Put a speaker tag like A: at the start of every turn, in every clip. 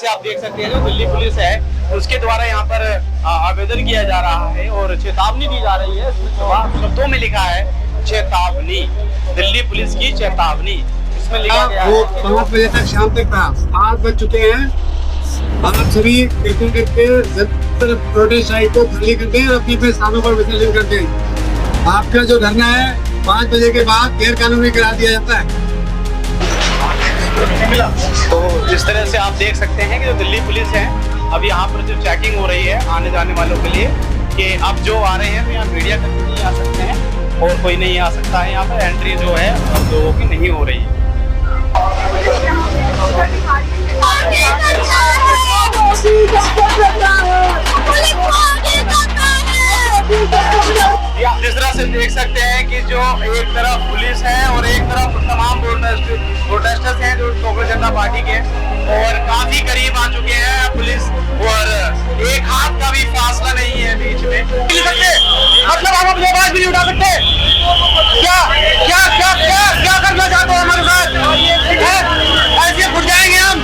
A: आप देख सकते हैं जो दिल्ली पुलिस है उसके द्वारा यहाँ पर आवेदन किया जा रहा है और चेतावनी दी जा रही है। शब्दों में लिखा है चेतावनी, दिल्ली पुलिस की चेतावनी। इसमें लिखा गया है
B: 5 बजे तक शाम तक था, 5 बज चुके हैं। आप सभी कृपया करके प्रोटेस्ट साइट को खाली करते हैं और अपनी अपने स्थानों पर विसर्जन करते हैं। आपका जो धरना है 5 बजे के बाद गैर कानूनी करा दिया जाता है।
A: तो इस तरह से आप देख सकते हैं कि जो दिल्ली पुलिस है अब यहाँ पर जो चेकिंग हो रही है आने जाने वालों के लिए कि अब जो आ रहे हैं तो यहाँ मीडिया कर्मी नहीं आ सकते हैं और कोई नहीं आ सकता है। यहाँ पर एंट्री जो है अब लोगों की नहीं हो रही है। आप जिस तरह से देख सकते हैं कि जो एक तरफ पुलिस है और एक तरफ तमाम प्रोटेस्टर्स हैं जो कांग्रेस जनता पार्टी के और काफी करीब आ चुके हैं पुलिस और एक हाथ का भी फासला नहीं है बीच में। मतलब हम अपनी आवाज भी नहीं उठा सकते। क्या क्या क्या क्या क्या करना चाहते हो हमारे साथ? ऐसे फुट जाएंगे हम,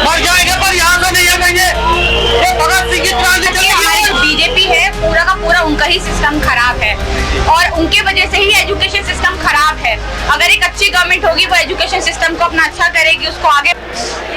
A: मर जाएंगे पर यहाँ से नहीं हटेंगे। भगत सिंह की क्रांति
C: बीजेपी है पूरा का पूरा उनका ही सिस्टम खराब है और उनके वजह से ही एजुकेशन सिस्टम खराब है। अगर एक अच्छी गवर्नमेंट होगी वो एजुकेशन सिस्टम को अपना अच्छा करेगी, उसको आगे।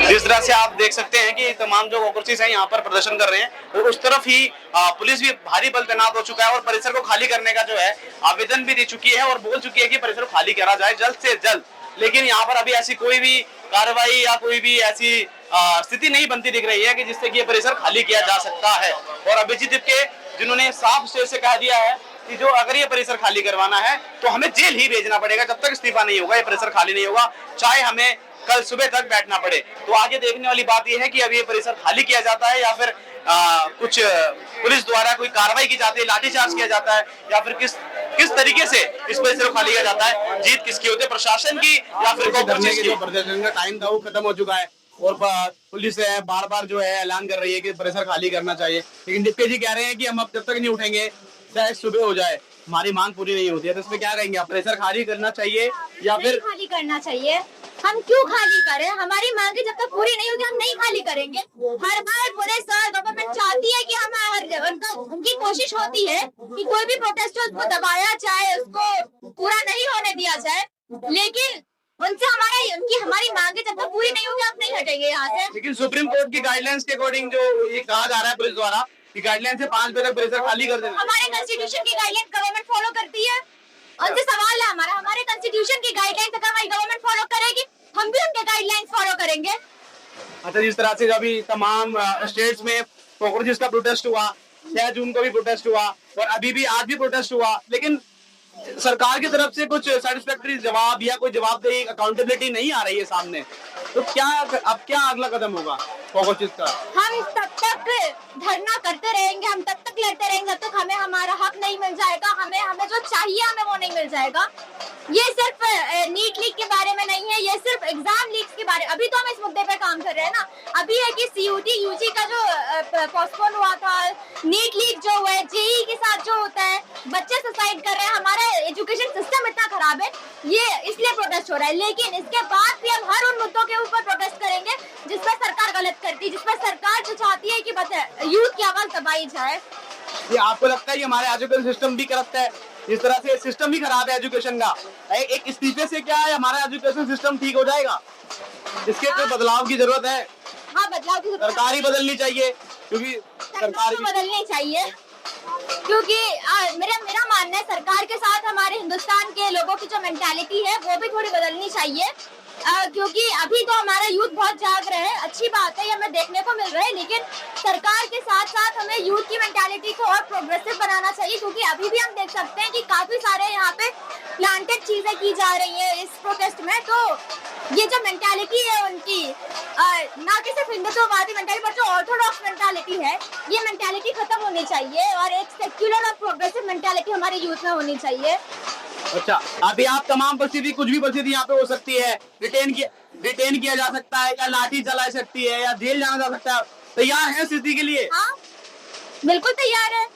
A: जिस तरह से आप देख सकते हैं कि तमाम जो कांग्रेस हैं यहाँ पर प्रदर्शन कर रहे हैं और उस तरफ ही पुलिस भी भारी बल तैनात हो चुका है और परिसर को खाली करने का जो है आवेदन भी दे चुकी है और बोल चुकी है कि परिसर को खाली करा जाए जल्द से जल्द। लेकिन यहाँ पर अभी ऐसी कोई भी कार्रवाई या कोई भी ऐसी स्थिति नहीं बनती दिख रही है कि जिससे कि ये परिसर खाली किया जा सकता है। और अभिजीत के जिन्होंने साफ शेर से कह दिया है कि जो अगर ये परिसर खाली करवाना है तो हमें जेल ही भेजना पड़ेगा, जब तक इस्तीफा नहीं होगा ये परिसर खाली नहीं होगा, चाहे हमें कल सुबह तक बैठना पड़े। तो आगे देखने वाली बात यह है कि अब ये परिसर खाली किया जाता है या फिर कुछ पुलिस द्वारा कोई कार्रवाई की जाती है, लाठीचार्ज किया जाता है या फिर किस तरीके से इस परिसर को खाली किया जाता है। जीत किसकी होती है, प्रशासन की या फिर प्रदर्शन का टाइम था वो खत्म हो चुका है और पुलिस है बार बार जो है ऐलान कर रही है कि परिसर खाली करना चाहिए। लेकिन डिप्टी जी कह रहे हैं कि हम अब जब तक नहीं उठेंगे चाहे सुबह हो जाए हमारी मांग पूरी नहीं होती है। तो इसमें क्या कहेंगे आप, परिसर खाली करना चाहिए या फिर
D: खाली करना चाहिए? हम क्यों खाली करें? हमारी मांगे जब तक पूरी नहीं होगी हम नहीं खाली करेंगे। हर बार पूरे साल गवर्नमेंट चाहती है कि हम उनकी कोशिश होती है कि कोई भी प्रोटेस्टर को दबाया जाए, उसको पूरा नहीं होने दिया जाए, लेकिन उनसे हमारी मांगे जब तक पूरी नहीं होगी आप नहीं हटेंगे यहाँ से। लेकिन
A: सुप्रीम कोर्ट की गाइडलाइंस के अकॉर्डिंग जो ये कहा जा रहा है पुलिस द्वारा कि गाइडलाइन से 5 बजे तक परिसर खाली कर देना।
D: हमारे कॉन्स्टिट्यूशन की गाइडलाइन गवर्नमेंट फॉलो करती है। उनसे सवाल है हमारा, हमारे कॉन्स्टिट्यूशन की गाइडलाइन अगर हमारी गवर्नमेंट फॉलो करेगी हम भी उनके गाइडलाइंस फॉलो करेंगे।
A: अच्छा, जिस तरह से अभी तमाम स्टेट्स में कांग्रेस का प्रोटेस्ट हुआ, 6 जून को भी प्रोटेस्ट हुआ और अभी भी आज भी प्रोटेस्ट हुआ, लेकिन सरकार की तरफ से कुछ सेटिस्फैक्टरी जवाब या कोई जवाबदेही अकाउंटेबिलिटी नहीं आ रही है सामने। तो क्या अब क्या अगला कदम होगा कांग्रेस का?
D: हम तब तक धरना करते रहेंगे, हम तब तक लड़ते रहेंगे जब तक हमें हमारा हक नहीं मिल जाएगा। हमें जो चाहिए हमें वो नहीं मिल जाएगा। ये सिर्फ नीट लीक के बारे में नहीं है, ये सिर्फ एग्जाम लीक्स के बारे। अभी तो हम इस मुद्दे पे काम कर रहे हैं ना। अभी है कि सीयूटी यूजी का जो पोस्टपोन हुआ था, नीट लीक जो हुआ है, जेईई के साथ जो होता है, बच्चे सुसाइड कर रहे हैं, हमारा एजुकेशन सिस्टम इतना खराब है, ये इसलिए प्रोटेस्ट हो रहा है। लेकिन इसके बाद भी हम हर उन मुद्दों के ऊपर प्रोटेस्ट करेंगे जिस पर सरकार गलत करती है, जिस पर सरकार जो चाहती है कि यूथ की आवाज दबाई जाए।
A: ये आपको लगता है कि हमारे एजुकेशन सिस्टम भी करप्ट है? इस तरह से सिस्टम ही खराब है एजुकेशन का। एक इस्तीफे से क्या है हमारा एजुकेशन सिस्टम ठीक हो जाएगा? इसके तो बदलाव की जरूरत है।
D: हाँ, बदलाव की जरूरत।
A: सरकार ही बदलनी चाहिए क्योंकि
D: सरकार बदलनी चाहिए क्योंकि मेरा मानना है सरकार के साथ हमारे हिंदुस्तान के लोगों की जो मेंटालिटी है वो भी थोड़ी बदलनी चाहिए। क्योंकि अभी तो हमारा यूथ बहुत जाग रहा है, अच्छी बात है, ये हमें देखने को मिल रहा है, लेकिन सरकार के साथ साथ हमें यूथ की मेंटालिटी को और प्रोग्रेसिव बनाना चाहिए। क्योंकि अभी भी हम देख सकते हैं कि काफी सारे यहाँ पे प्लांटेड चीजें की जा रही है इस प्रोटेस्ट में। तो ये जो मेंटालिटी है उनकी, ना कि सिर्फ हिंदुत्ववादी मेंटालिटी पर जो ऑर्थोडॉक्स मेंटालिटी है, ये मेंटालिटी खत्म होनी चाहिए और एक सेक्युलर और प्रोग्रेसिव मेंटालिटी हमारे यूथ में होनी चाहिए।
A: अच्छा, अभी आप तमाम परिस्थिति, कुछ भी परिस्थिति यहाँ पे हो सकती है, डिटेन किया जा सकता है या लाठी चला सकती है या जेल जाना जा सकता है। तैयार है स्थिति के लिए?
D: हाँ, बिल्कुल तैयार है।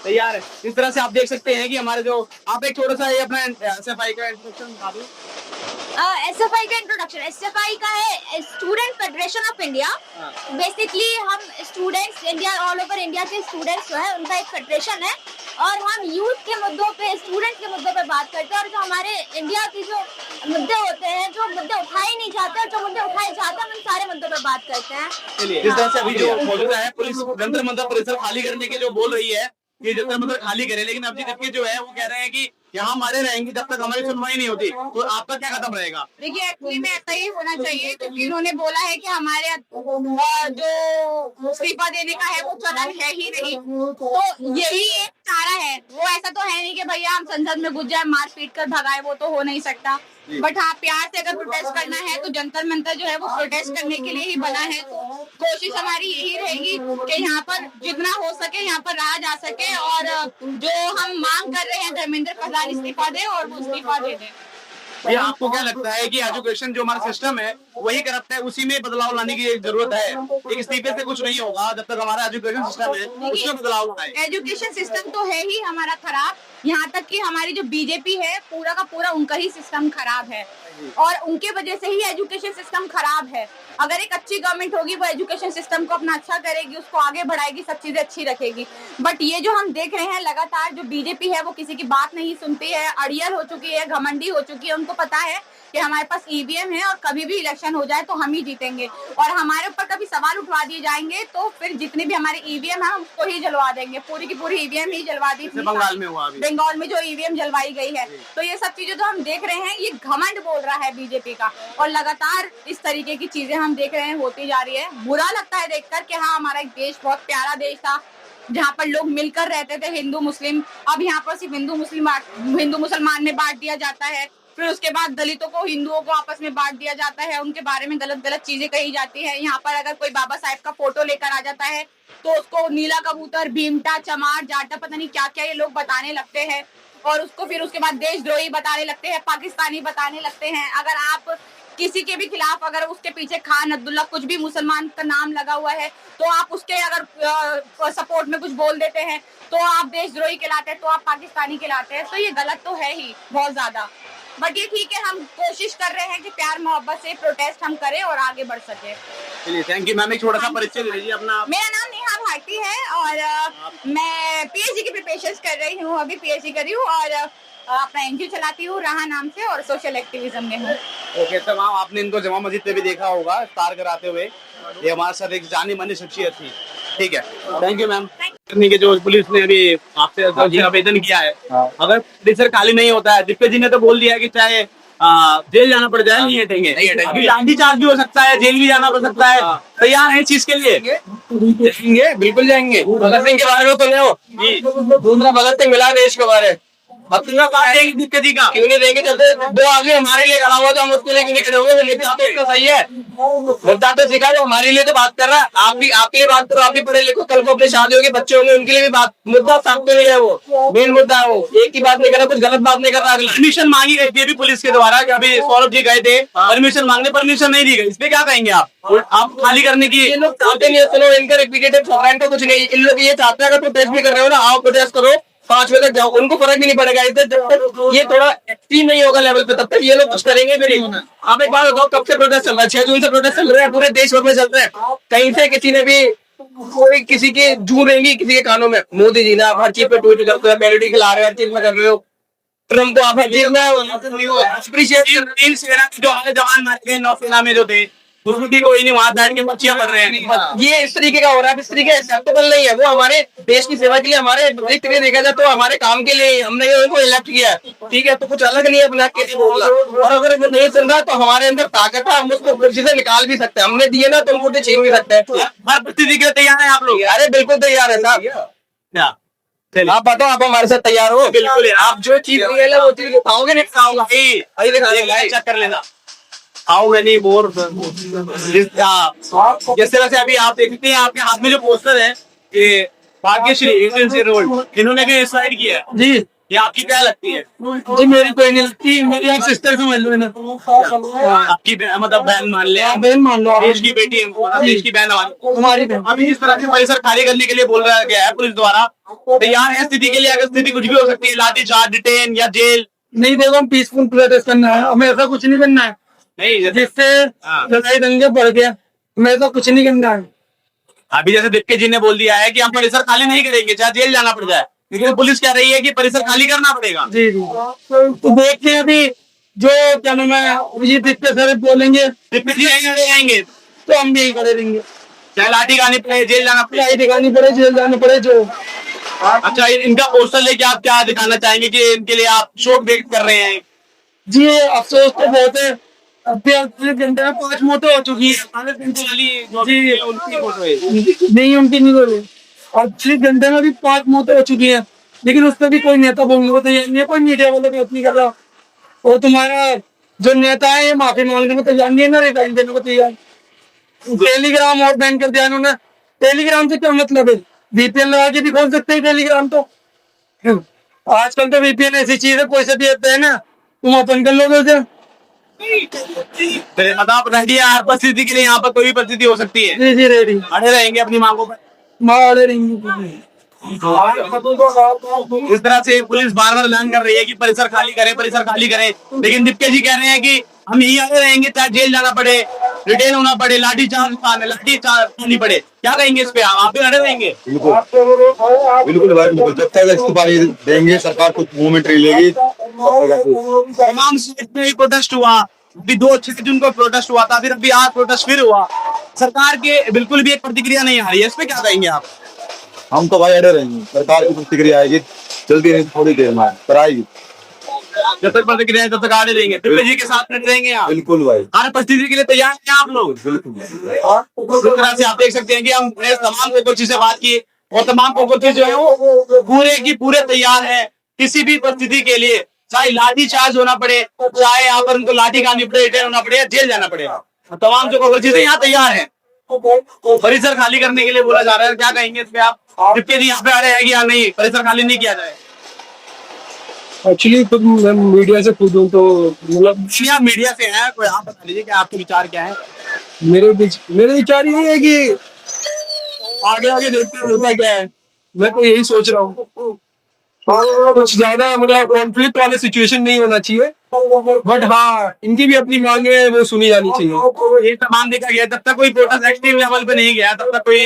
A: तैयार है। इस तरह से आप देख सकते हैं कि हमारे जो, आप एक छोटा सा ये अपना एसएफआई का इंट्रोडक्शन बता दो।
D: SFI का इंट्रोडक्शन, SFI का है student federation of India. Basically हम students India, all over India के स्टूडेंट्स जो है उनका एक फेडरेशन है और हम यूथ के मुद्दों पे, स्टूडेंट्स के मुद्दों पे बात करते हैं और जो हमारे इंडिया की जो मुद्दे होते हैं, जो मुद्दे उठाए नहीं जाते और जो मुद्दे उठाए जाते हैं, हम उन सारे मुद्दों पे बात करते हैं।
A: चलिए, जिस तरह से अभी जो मौजूदा है पुलिस जंतर मंतर परिसर खाली करने के जो बोल रही है, ये जंतर मंतर खाली करे, लेकिन अभी जबकि जो है वो कह रहे हैं कि यहाँ हमारे रहेंगे जब तक हमारी सुनवाई नहीं होती, तो आपका क्या कदम रहेगा?
C: देखिए, एक्चुअली में ऐसा ही होना चाहिए क्योंकि इन्होंने बोला है कि हमारे जो इस्तीफा देने का है वो चलन है ही नहीं, तो यही एक चारा है। वो ऐसा तो है नहीं कि भैया हम संसद में घुस जाए, मार पीट कर भगाए, वो तो हो नहीं सकता। बट हाँ, प्यार से अगर प्रोटेस्ट करना है तो जंतर मंतर जो है वो प्रोटेस्ट करने के लिए ही बना है। तो कोशिश हमारी यही रहेगी कि यहाँ पर जितना हो सके यहाँ पर रहा जा सके और जो हम मांग कर रहे हैं धर्मेंद्र प्रधान इस्तीफा दे और वो इस्तीफा दे दे।
A: ये आपको क्या लगता है कि एजुकेशन जो हमारा सिस्टम है वही करप्ट है, उसी में बदलाव लाने की जरूरत है? एक इस्तीफे से कुछ नहीं होगा जब तक हमारा एजुकेशन सिस्टम है उसमें बदलाव लाए।
C: एजुकेशन सिस्टम तो है ही हमारा खराब, यहाँ तक कि हमारी जो बीजेपी है पूरा का पूरा उनका ही सिस्टम खराब है और उनके वजह से ही एजुकेशन सिस्टम खराब है। अगर एक अच्छी गवर्नमेंट होगी वो एजुकेशन सिस्टम को अपना अच्छा करेगी, उसको आगे बढ़ाएगी, सब चीजें अच्छी रखेगी। बट ये जो हम देख रहे हैं लगातार, जो बीजेपी है वो किसी की बात नहीं सुनती है, अड़ियल हो चुकी है, घमंडी हो चुकी है। उनको पता है कि हमारे पास ईवीएम है और कभी भी इलेक्शन हो जाए तो हम ही जीतेंगे और हमारे ऊपर कभी सवाल उठवा दिए जाएंगे तो फिर जितने भी हमारे ईवीएम है हम उसको ही जलवा देंगे। पूरी की पूरी ईवीएम ही जलवा दी थी
A: बंगाल में हुआ,
C: बंगाल में जो ईवीएम जलवाई गई है। तो ये सब चीजें जो हम देख रहे हैं, ये घमंड बोल रहा है बीजेपी का और लगातार इस तरीके की चीजें हम देख रहे हैं होती जा रही है। बुरा लगता है देखकर कि हाँ, हमारा एक देश बहुत प्यारा देश था जहाँ पर लोग मिलकर रहते थे, हिंदू मुस्लिम। अब यहाँ पर सिर्फ हिंदू मुसलमान में बांट दिया जाता है, फिर उसके बाद दलितों को, हिंदुओं को आपस में बांट दिया जाता है, उनके बारे में गलत गलत चीजें कही जाती है। यहाँ पर अगर कोई बाबा साहेब का फोटो लेकर आ जाता है तो उसको नीला कबूतर, भीमटा, चमार, जाटा, पता नहीं क्या क्या ये लोग बताने लगते हैं और उसको फिर उसके बाद देशद्रोही बताने लगते हैं, पाकिस्तानी बताने लगते हैं। अगर आप किसी के भी खिलाफ, अगर उसके पीछे खान अब्दुल्ला कुछ भी मुसलमान का नाम लगा हुआ है तो आप उसके अगर सपोर्ट में कुछ बोल देते हैं तो आप देशद्रोही कहलाते हैं, तो आप पाकिस्तानी कहलाते हैं। तो ये गलत तो है ही बहुत ज्यादा। बट ये ठीक है, हम कोशिश कर रहे हैं कि प्यार मोहब्बत से प्रोटेस्ट हम करें और आगे बढ़ सके।
A: चलिए, थैंक यू मैम। एक छोटा सा परिचय दे दीजिए अपना।
C: मेरा नाम नेहा भारती है और मैं पीएचडी की प्रिपरेशन कर रही हूँ, अभी पीएचडी कर रही हूँ और अपना एनजीओ चलाती हूँ राहा नाम से और सोशल एक्टिविज्म में हूँ।
A: ओके, तो मैम आपने इनको जमा मस्जिद पे भी देखा होगा इफ्तार कराते हुए। ये हमारे साथ एक जानी मानी शख्सियत थी। ठीक है, थैंक यू मैम। के जो पुलिस ने अभी आपसे आवेदन किया है, अगर परिसर खाली नहीं होता है, दिग्विजय जी ने तो बोल दिया कि चाहे जेल जाना पड़ जाए नहीं हटेंगे। अभी लाठी चार्ज भी हो सकता है, जेल भी जाना पड़ सकता है। तैयार है इस चीज के लिए?
E: जाएंगे, बिल्कुल जाएंगे। भगत सिंह के बारे में तो ले दूसरा भगत सिंह मिला देश के बारे
A: दिक्कत का
E: क्यों नहीं देंगे? चलते दो आगे हमारे लिए खड़ा हुआ तो हम उसके लिए खड़े होंगे। तो सही है, मुद्दा तो सिखा जो हमारे लिए तो बात कर रहा है। आप भी आपके लिए बात करो, आप भी पढ़े लिखो, कल को अपने शादी होगी, बच्चे होंगे, उनके लिए भी बात। मुद्दा सामने नहीं है, वो मेन मुद्दा है। वो एक ही बात नहीं कर रहा, कुछ गलत बात नहीं कर रहा।
A: परमिशन मांगी गई थी अभी पुलिस के द्वारा, अभी सौरभ जी गए थे परमिशन मांगने, परमिशन नहीं दी गई। इस पे क्या कहेंगे आप खाली करने की?
E: ये लोग चाहते नहीं है, सुनो, इनका रिपीटेटिव फॉरन तो कुछ नहीं। इन लोग ये चाहते हैं अगर प्रोटेस्ट भी कर रहे हो ना, आओ प्रोटेस्ट करो, 5 बजे तक जाओ, उनको फर्क भी नहीं पड़ेगा। जब तक ये थोड़ा एक्सट्रीम नहीं होगा लेवल पे, तब तक ये लोग कुछ करेंगे भी नहीं। आप एक बात बताओ, कब से प्रोटेस्ट चल रहा है? 6 जून से प्रोटेस्ट चल रहा है, पूरे देश भर में चल रहे हैं। कहीं से किसी ने भी कोई किसी के जू रहेंगी किसी के कानों में। मोदी जी ना आप हर चीज पे ट्वीट करते हो, मेलोडी खिला रहे हो, हर चीज में कर रहे हो। ट्रम्प को आप हर चीज में
A: जो हमारे जवान मारे गए नौसेना में जो थे, उसकी कोई नहीं, वहां बैठ के बच्चियां पढ़ रहे हैं।
E: ये इस तरीके का हो रहा है, इस तरीके एक्सेप्टेबल नहीं है। वो हमारे देश की सेवा के लिए, हमारे एक तरीके देखा जाए तो हमारे काम के लिए हमने उनको इलेक्ट किया है, ठीक है? तो कुछ अलग नहीं है अपना कैसे बोलना। और अगर वो नहीं सुन रहा तो हमारे अंदर ताकत है, हम उसको कुर्सी से निकाल भी सकते हैं। हमने दिए ना तो उनको छीन भी सकते हैं।
A: हर परिस्थिति के लिए तैयार है आप लोग?
E: अरे बिल्कुल तैयार है साहब। आप बताओ, आप हमारे साथ तैयार हो?
A: बिल्कुल,
E: आप जो चीज रियल है वो चीज खाओगे नहीं? खाओगा,
A: चेक कर लेना। हाउ मेनी मोर जिस तरह से अभी आप देखते हैं आपके हाथ में जो पोस्टर है, ये भाग्यश्री एजेंसी रोड, इन्होंने भी डिसाइड किया है जी। ये आपकी क्या लगती है?
E: जी मेरी कोई नहीं लगती, मेरी एक सिस्टर समझ लो ना।
A: आपकी मतलब बहन मान ले,
E: बहन मान लो,
A: देश की बेटी है, देश की बहन
E: हमारी बहन।
A: अभी इस तरह से परिसर खाली करने के लिए बोल रहा गया है पुलिस द्वारा, तैयार है स्थिति के लिए? अगर स्थिति कुछ भी हो सकती है, लाठी चार्ज, डिटेन या जेल,
E: नहीं देखो, हम पीसफुल प्रोटेस्ट करना है, हमें ऐसा कुछ नहीं करना है
A: नहीं जैसे
E: जिससे
A: हाँ।
E: लड़ाई दंगे बढ़ गया, हमें ऐसा कुछ नहीं करना है।
A: अभी जैसे दिप्के जी ने बोल दिया है कि हम परिसर खाली नहीं करेंगे चाहे जेल जाना पड़ जाए, लेकिन पुलिस कह रही है कि परिसर खाली करना पड़ेगा।
E: जी जी, तो देखते हैं अभी जो क्या नाम है अभिजीत इतने सारे बोलेंगे,
A: दिप्के जी यहीं खड़े रहेंगे,
E: तो हम भी यही खड़े रहेंगे,
A: चाहे लाठी खानी पड़े, जेल जाना पड़े।
E: लड़ाई दिखानी पड़े, जेल जाना पड़े जो।
A: अच्छा, इनका पोस्टर लेके आप क्या दिखाना चाहेंगे कि इनके लिए आप शोक व्यक्त कर रहे हैं?
E: जी अफसोस तो बहुत है, अभी 48 घंटे में 5 मौतें हो चुकी है।
A: जी उनकी फोटो है।
E: नहीं उनकी नहीं बोले, 48 घंटे में भी 5 मौतें हो चुकी हैं, लेकिन उस पर भी कोई नेता बोलने को तैयार नहीं है, कोई मीडिया वाले बात नहीं कर रहा। और तुम्हारा जो नेता है ये माफी मांगने को तैयार नहीं है ना, रिजाइन देने को तैयार। टेलीग्राम और बैन कर दिया इन्होंने। टेलीग्राम से क्या मतलब है? वीपीएन लगा के भी खोल सकते हैं टेलीग्राम तो। आजकल तो वीपीएन ऐसी चीज है, कोई से भी आता है ना, तुम ओपन कर लोगे उसे।
A: तो मतलब रेडी है हर परिस्थिति के लिए, यहाँ पर कोई भी परिस्थिति हो सकती है,
E: जी जी रेडी,
A: अड़े रहेंगे अपनी मांगों पर।
E: मारे रहेंगे।
A: इस तरह से पुलिस बार बार ऐलान कर रही है कि परिसर खाली करें, परिसर खाली करें, लेकिन दिप्के जी कह रहे हैं कि हम यहीं अड़े रहेंगे चाहे जेल जाना पड़े, रिटेन होना पड़े, लाठी चार्ज खानी पड़े। क्या कहेंगे इस पे? आप भी अड़े रहेंगे?
B: बिल्कुल भाई, बिल्कुल। जब तक इस्तीफा नहीं देंगे सरकार कुछ मूवमेंट नहीं लेगी।
A: तमाम स्टेट में भी प्रोटेस्ट हुआ, अभी 2 जून को प्रोटेस्ट हुआ था, फिर अभी आज प्रोटेस्ट फिर हुआ, सरकार के बिल्कुल भी एक प्रतिक्रिया नहीं आ रही है, इस पे क्या कहेंगे आप?
B: हम तो भाई अड़े रहेंगे, सरकार की प्रतिक्रिया आएगी जल्दी नहीं थोड़ी देर में पर आएगी।
A: जब तक प्रतिक्रिया तब तक अड़े रहेंगे, दिप्के जी के साथ में रहेंगे आप?
B: बिल्कुल भाई,
A: हर परिस्थिति के लिए तैयार हैं आप लोग?
B: बिल्कुल।
A: इस तरह से आप देख सकते हैं कि हम तमाम कोकोची से बात की और तमाम कोकोची जो है वो पूरे की पूरे तैयार है किसी भी परिस्थिति के लिए, चाहे लाठी चार्ज होना पड़े, चाहे यहाँ पर उनको लाठी खानी पड़े, रिटेन होना पड़े, जेल जाना पड़े, तमाम जो कोकोची से यहाँ तैयार है। परिसर खाली करने के लिए बोला जा रहा है, क्या कहेंगे इस पे आप? दिप्के जी यहाँ पे आ रहे हैं कि या नहीं, परिसर खाली नहीं किया जाए?
E: एक्चुअली खुद मैं मीडिया से खुद हूँ, तो मतलब
A: आप मीडिया से हैं, कोई आप बता दीजिए कि आपके विचार क्या है?
E: मेरे विचार ये है कि आगे आगे देखते हैं होता क्या है। मैं तो यही सोच रहा हूँ, कुछ ज्यादा मतलब कॉन्फ्लिक्ट वाले सिचुएशन नहीं होना चाहिए, बट हाँ इनकी भी अपनी मांगे है वो सुनी जानी चाहिए।
A: ये तमाम देखा गया, तब तक कोई प्रोटेस्ट एक्सट्रीम लेवल पे नहीं गया, तब तक कोई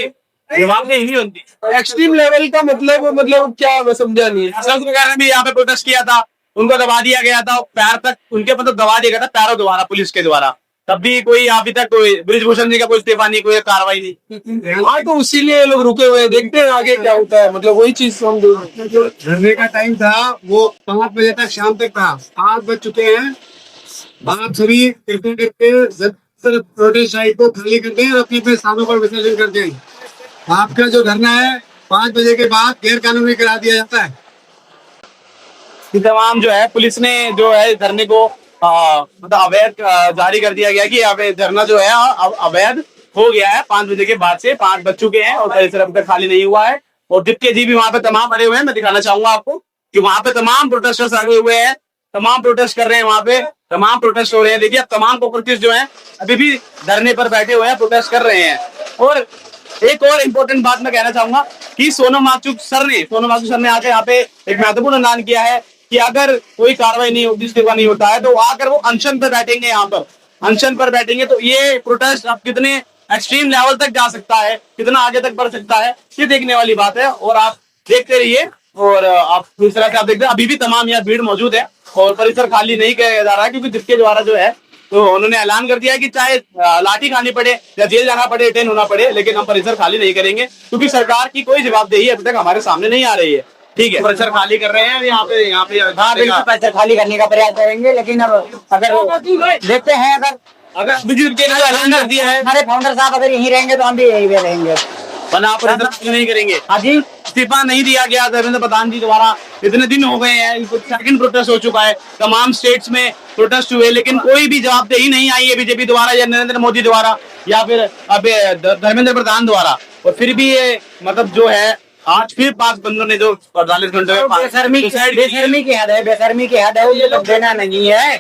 A: जवाब नहीं होती।
E: एक्सट्रीम लेवल का मतलब क्या, मैं समझा नहीं।
A: शख्स वगैरह भी यहाँ पे प्रोटेस्ट किया था, उनको दबा दिया गया था, पैर तक उनके मतलब दबा दिया गया था पैरों द्वारा, पुलिस के द्वारा, तब भी कोई अभी तक कोई ब्रिजभूषण जी का कोई इस्तीफा नहीं, कोई कार्रवाई नहीं।
E: हाँ तो इसीलिए लोग रुके हुए हैं, देखते हैं आगे क्या होता है, मतलब वही चीज हम
B: धरने का टाइम था वो 5 बजे तक शाम तक था, 5 बज चुके हैं। आप सभी कृपया करके प्रोटेस्ट साइट को खाली कर दें और अपने अपने स्थानों पर विसर्जन कर दें। आपका जो धरना है 5 बजे के बाद गैर कानूनी करा दिया जाता है।
A: कि तमाम जो है पुलिस ने जो है धरने को मतलब अवैध जारी कर दिया गया कि अवैध धरना जो है अब अवैध हो गया है। 5 बजे के बाद से 5 बज चुके हैं और परिसर अब तक खाली नहीं हुआ है। और दिप्के जी भी वहां पे तमाम अड़े हुए हैं। मैं दिखाना चाहूंगा आपको कि वहां पे तमाम प्रोटेस्टर्स अड़े हुए हैं, तमाम प्रोटेस्ट कर रहे हैं, वहां पे तमाम प्रोटेस्ट हो रहे हैं। देखिए अब तमाम कोऑपरेटिव्स जो हैं अभी भी धरने पर बैठे हुए हैं, प्रोटेस्ट कर रहे हैं। और एक और इम्पोर्टेंट बात मैं कहना चाहूंगा कि सोनम वांगचुक सर ने आके यहाँ पे एक महत्वपूर्ण ऐलान किया है कि अगर कोई कार्रवाई नहीं होती, इस्तीफा नहीं होता है तो आकर वो अनशन पर बैठेंगे, यहाँ पर अनशन पर बैठेंगे। तो ये प्रोटेस्ट अब कितने एक्सट्रीम लेवल तक जा सकता है, कितना आगे तक बढ़ सकता है, ये देखने वाली बात है। और आप देखते रहिए और आप इस तरह से आप देखते हैं अभी भी तमाम यहाँ भीड़ मौजूद है और परिसर खाली नहीं किया जा रहा है क्योंकि दिप्के द्वारा जो है तो उन्होंने ऐलान कर दिया है कि चाहे लाठी खानी पड़े या जेल जाना पड़े, रिटेन होना पड़े, लेकिन हम परिसर खाली नहीं करेंगे क्योंकि सरकार की कोई जवाबदेही अभी तक हमारे सामने नहीं आ रही है। ठीक है, परिसर खाली कर रहे हैं यहाँ पे
F: हाँ बिल्कुल पैसे खाली करने का प्रयास करेंगे, लेकिन अब अगर देखते हैं अगर
A: अभिजीत के ने ऐलान कर दिया है
F: हमारे फाउंडर साहब अगर यहीं रहेंगे तो हम भी यहीं पे रहेंगे।
A: बना परिसर खाली नहीं करेंगे।
F: हाँ जी,
A: इस्तीफा नहीं दिया गया धर्मेंद्र प्रधान जी द्वारा, इतने दिन हो गए हैं, सेकंड प्रोटेस्ट हो चुका है, तमाम स्टेट्स में प्रोटेस्ट हुए, लेकिन कोई भी जवाबदेही नहीं आई है बीजेपी द्वारा या नरेंद्र मोदी द्वारा या फिर अब धर्मेंद्र प्रधान द्वारा। और फिर भी ये मतलब जो है आज फिर 5 बंदों ने जो 48 घंटे में
F: बेशर्मी की हद है, बेशर्मी की हद है, ये लोग देना नहीं है।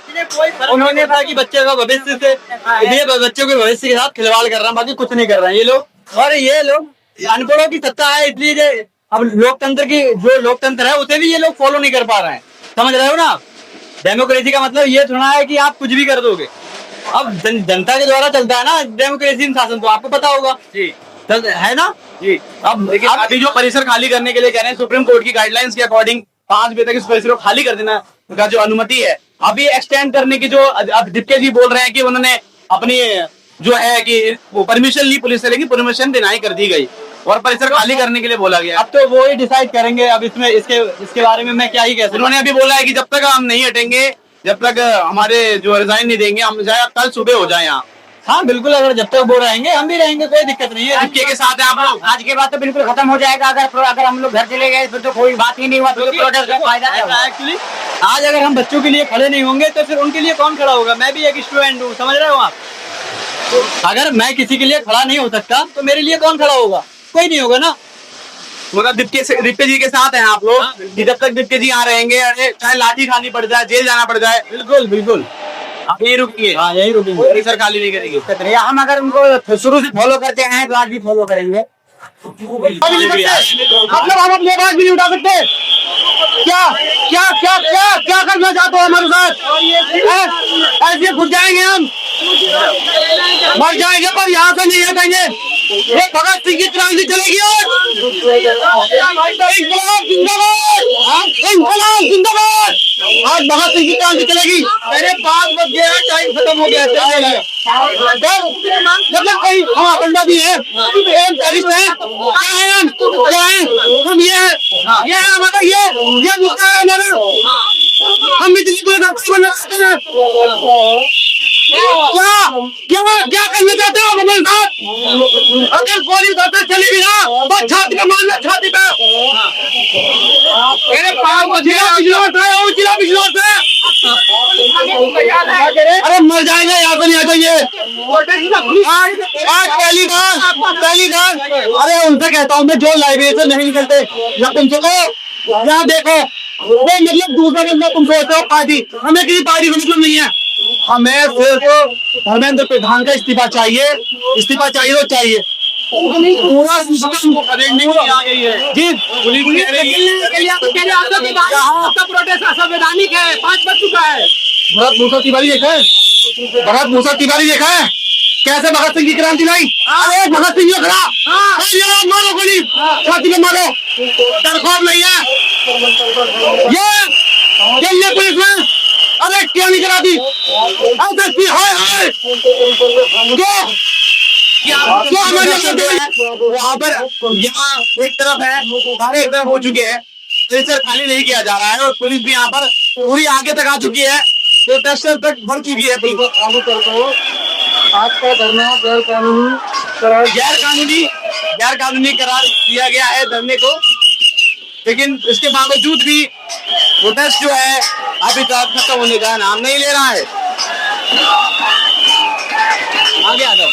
E: उन्होंने कहा कि बच्चे का भविष्य से ये बच्चों के भविष्य के साथ खिलवाड़ कर रहे हैं, बाकी कुछ नहीं कर रहे हैं ये लोग। और ये लोग अनपढ़ों की सत्ता है, इसलिए अब लोकतंत्र की जो लोकतंत्र है उसे भी ये लोग फॉलो नहीं कर पा रहे हैं, समझ रहे हो ना।
F: डेमोक्रेसी का मतलब ये थोड़ा है कि आप कुछ भी कर दोगे। अब जनता के द्वारा चलता है ना डेमोक्रेसी शासन, तो आपको पता होगा
A: जी
F: है ना
A: जी।
F: अब
A: लेकिन अभी जो परिसर खाली करने के लिए कह रहे हैं, सुप्रीम कोर्ट की गाइडलाइंस के अकॉर्डिंग 5 बजे तक इस परिसर को खाली कर देना का जो अनुमति है, अभी एक्सटेंड करने की जो अब डिप्टी जी बोल रहे हैं कि उन्होंने अपनी जो है कि वो परमिशन ली पुलिस से, लेकिन परमिशन डिनाई कर दी गई और परिसर खाली करने के लिए बोला गया।
F: अब तो वो ही डिसाइड करेंगे। अब इसमें इसके बारे में मैं क्या ही कह सकता हूं।
A: उन्होंने अभी बोला है कि जब तक हम नहीं हटेंगे, जब तक हमारे जो रिजाइन नहीं देंगे, हम चाहे कल सुबह हो जाए यहाँ।
F: हाँ बिल्कुल, अगर जब तक वो रहेंगे हम भी रहेंगे, कोई दिक्कत नहीं है।
A: के साथ है आप लोग।
F: आज के बाद तो बिल्कुल खत्म हो जाएगा। अगर हम लोग घर चले गए फिर तो कोई बात ही नहीं हुआ, तो प्रोटेस्ट का फायदा है। एक्चुअली आज अगर हम बच्चों के लिए खड़े नहीं होंगे तो फिर उनके लिए कौन खड़ा होगा? मैं भी एक स्टूडेंट हूँ, समझ रहे हो आप? अगर मैं किसी के लिए खड़ा नहीं हो सकता तो मेरे लिए कौन खड़ा होगा? कोई नहीं होगा ना।
A: मतलब डिप्टी जी के साथ हैं आप लोग कि जब तक डिप्टी जी यहाँ रहेंगे, चाहे लाठी खानी पड़ जाए, जेल जाना पड़ जाए,
F: बिल्कुल बिल्कुल
A: आप यही रुकेंगे।
F: हाँ यही रुकेंगे,
A: परिसर खाली नहीं करेंगे।
F: हम अगर उनको शुरू से फॉलो करते हैं तो आज भी फॉलो करेंगे।
B: मतलब हम अपनी आवाज भी नहीं उठा सकते। क्या क्या क्या क्या क्या करना चाहते हो हमारे साथ? ऐसे घुस जाएंगे हम, मर जाएंगे, पर यहाँ से नहीं हटेंगे। ये भगत सिंह की क्रांति चलेगी जिंदाबाद। आज भगत सिंह की क्रांति चलेगी। मेरे 5 बज गया, टाइम खत्म हो गया। मतलब कहीं हाँ अंडा भी है, हम ये हमारा ये मुद्दा है हमारा। हम बिजली को बना सकते हैं। क्या क्या करना चाहते हो हमारे साथ? अगर गोली उठाते चली भी ना, बस छाती पे मारना, छाती पे। मेरे पाँव को जिला बिजलोर से अरे मर जाएंगे, यहाँ पे नहीं आ जाइए। आज पहली बार अरे उनसे कहता हूँ मैं, जो लाइब्रेरी से नहीं निकलते या तुम चलो यहाँ देखो, वो मतलब दूसरा बंदा तुम सोचते हो पार्टी, हमें किसी पार्टी का मतलब नहीं है। हमें सिर्फ धर्मेंद्र प्रधान का इस्तीफा चाहिए तो चाहिए। पूरा सिस्टम आ गई है जी। आपका प्रोटेस्ट असंवैधानिक है, 5 बज चुका है। भरत भूषण तिवारी देखा है कैसे भगत सिंह की क्रांति लाई? अरे भगत सिंह जो खड़ा, मारो गोली, छाती में मारो, डर खौफ नहीं है। ये पुलिस में अरे क्या नहीं करा दी? जो हमारे वहाँ पर यहाँ एक तरफ है, सारे एक तरफ हो चुके हैं, परिसर खाली नहीं किया जा रहा है और पुलिस भी यहाँ पर पूरी आगे तक आ चुकी है, प्रोटेस्टर तक बढ़ चुकी है। आपका धरना गैर कानूनी करार दिया गया है धरने को, लेकिन इसके बावजूद भी प्रोटेस्ट जो है अभी तक खत्म होने का नाम नहीं ले रहा है। आगे आ जाओ।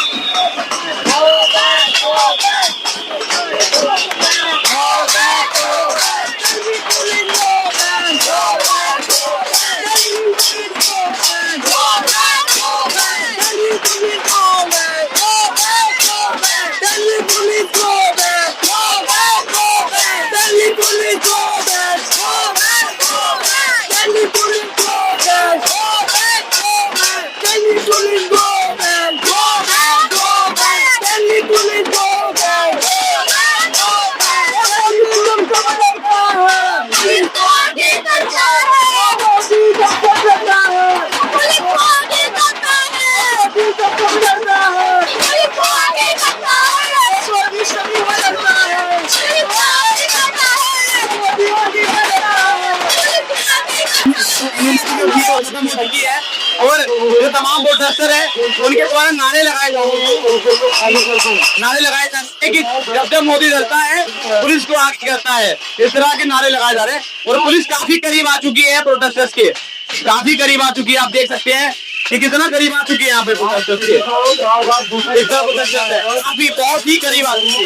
B: और जो तमाम प्रोटेस्टर है उनके द्वारा नारे लगाए जाते कि जब मोदी करता है पुलिस को आगे करता है, इस तरह के नारे लगाए जा रहे हैं। और पुलिस काफी करीब आ चुकी है प्रोटेस्टर्स के, काफी करीब आ चुकी है। आप देख सकते हैं कि कितना करीब आ चुकी है यहाँ पे प्रोटेस्टर्स के, काफी बहुत ही करीब आ चुकी है।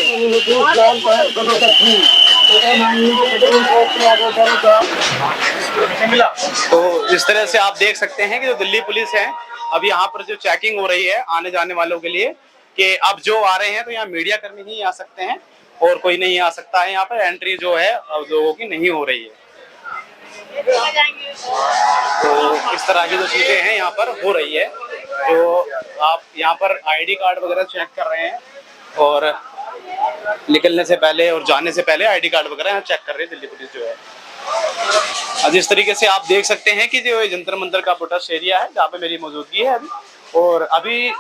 B: तो इस तरह से आप देख सकते हैं कि जो दिल्ली पुलिस है अब यहाँ पर जो चेकिंग हो रही है आने जाने वालों के लिए, कि अब जो आ रहे हैं तो यहाँ मीडिया कर्मी ही आ सकते हैं और कोई नहीं आ सकता है। यहाँ पर एंट्री जो है अब लोगों की नहीं हो रही है।
A: तो इस तरह की जो चीजें हैं यहाँ पर हो रही है। तो आप यहाँ पर आईडी कार्ड वगैरह चेक कर रहे हैं और निकलने से पहले और जाने से पहले आईडी कार्ड वगैरह यहाँ चेक कर रही है दिल्ली पुलिस जो है। आज इस तरीके से आप देख सकते हैं कि जो जंतर मंतर का प्रोटेस्ट एरिया है जहाँ पे मेरी मौजूदगी है अभी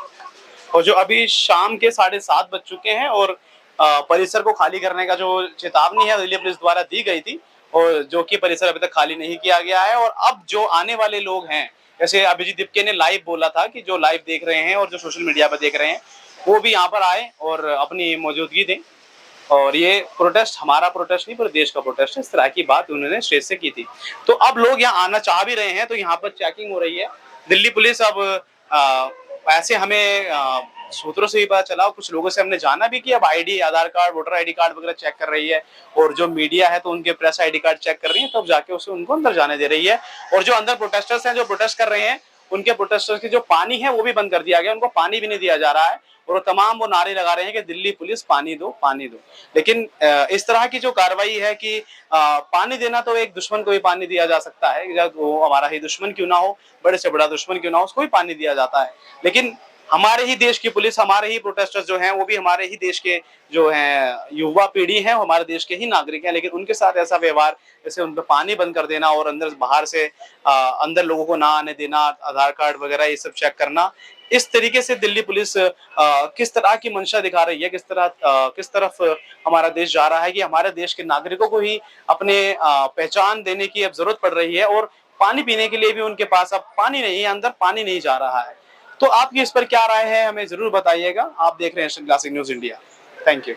A: और जो अभी शाम के 7:30 बज चुके हैं और परिसर को खाली करने का जो चेतावनी है दिल्ली पुलिस द्वारा दी गई थी और जो कि परिसर अभी तक खाली नहीं किया गया है। और अब जो आने वाले लोग हैं, जैसे अभिजीत दीपके ने लाइव बोला था कि जो लाइव देख रहे हैं और जो सोशल मीडिया पर देख रहे हैं वो भी यहाँ पर आए और अपनी मौजूदगी दें। और ये प्रोटेस्ट हमारा प्रोटेस्ट नहीं पूरे देश का प्रोटेस्ट है, इस तरह की बात उन्होंने स्टेज से की थी। तो अब लोग यहाँ आना चाह भी रहे हैं तो यहाँ पर चेकिंग हो रही है। दिल्ली पुलिस अब ऐसे हमें सूत्रों से भी पता चला, कुछ लोगों से हमने जाना भी कि अब आईडी, आधार कार्ड, वोटर आईडी कार्ड वगैरह चेक कर रही है और जो मीडिया है तो उनके प्रेस आईडी कार्ड चेक कर रही है, तब जाके उसे उनको अंदर जाने दे रही है। और जो अंदर प्रोटेस्टर्स हैं जो प्रोटेस्ट कर रहे हैं उनके प्रोटेस्टर्स की जो पानी है वो भी बंद कर दिया गया, उनको पानी भी नहीं दिया जा रहा है और तमाम वो नारे लगा रहे हैं कि दिल्ली पुलिस पानी दो, पानी दो। लेकिन इस तरह की जो कार्रवाई है कि पानी देना तो एक दुश्मन को भी पानी दिया जा सकता है, जब वो हमारा ही दुश्मन क्यों ना हो, बड़े से बड़ा दुश्मन क्यों ना हो, उसको भी पानी दिया जाता है। लेकिन हमारे ही देश की पुलिस, हमारे ही प्रोटेस्टर्स जो हैं वो भी हमारे ही देश के जो हैं युवा पीढ़ी है, हमारे देश के ही नागरिक हैं, लेकिन उनके साथ ऐसा व्यवहार, जैसे उन पर पानी बंद कर देना और अंदर बाहर से अंदर लोगों को ना आने देना, आधार कार्ड वगैरह ये सब चेक करना, इस तरीके से दिल्ली पुलिस किस तरह की मंशा दिखा रही है, किस तरफ हमारा देश जा रहा है कि हमारे देश के नागरिकों को ही अपने पहचान देने की अब जरूरत पड़ रही है और पानी पीने के लिए भी उनके पास अब पानी नहीं है, अंदर पानी नहीं जा रहा है। तो आपकी इस पर क्या राय है हमें जरूर बताइएगा। आप देख रहे हैं classic news India. Thank you.